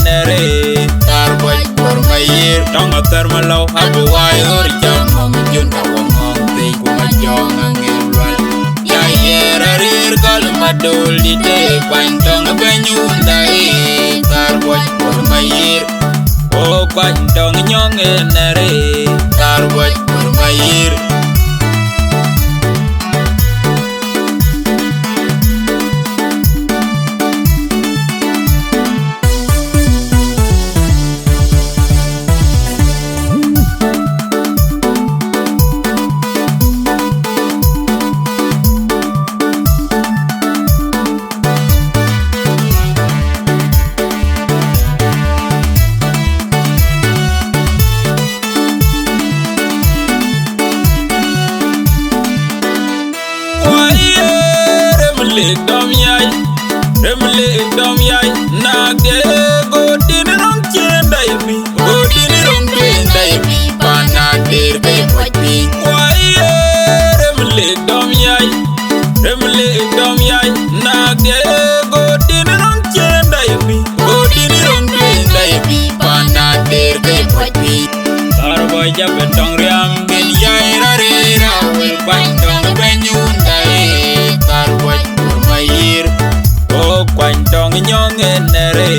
nere tar boy por mayir tonga termalo abu wai or jam mom jun ta wong pe kuma jong angelwal ya yera rir kal madol di te kwan tonga benyunda tar boy por mayir o kwan tonga nyong nere tar boy por mayir Remle dom yai na ge go din rong chen dai bi go din rong chen dai bi pana der be pati wai remle dom yai na ge go din rong chen dai bi go din rong chen dai bi pana der be pati tar boy jab tong riam gen yai ra re ra we ban tong be nyun dai tar boy por mayir kwan tong nyong nere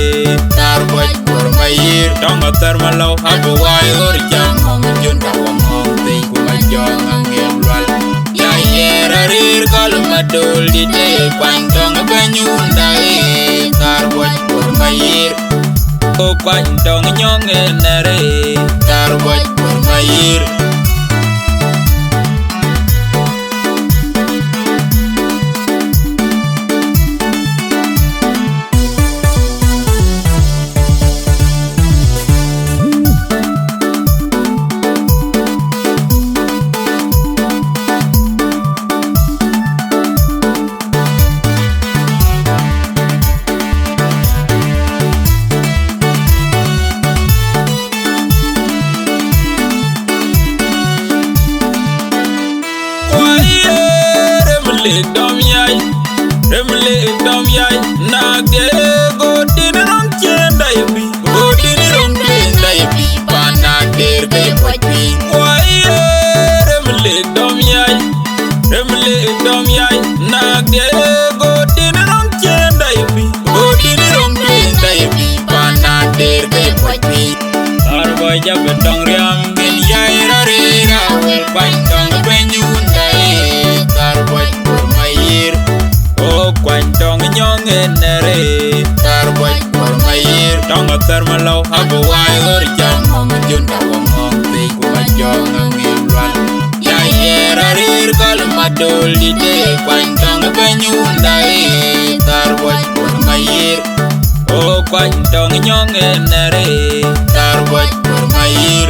tar boy por mayir tong termalo abu wai or jam mom jun ta wong pe kuma jong angelwal ya yera rir kal madol di te kwan tong benyunda tar boy por mayir kwan tong nyong nere tar boy por mayir Remle dom yai na ge go din rong chen dai bi go din rong chen dai bi pana der be pati wai remle dom yai na ge go din rong chen dai bi go din rong chen dai bi pana der be pati tar boy jab tong riam gen yai ra re ra we pan tong benyun dai tar boy por mayir kwan tong nyong nere tar boy por mayir tong termalo abu wai or jam mom jun ta wong pe kuma jong angelwal ya yera rir kal madol di te kwan tong benyunda tar boy por mayir kwan tong nyong nere tar boy por mayir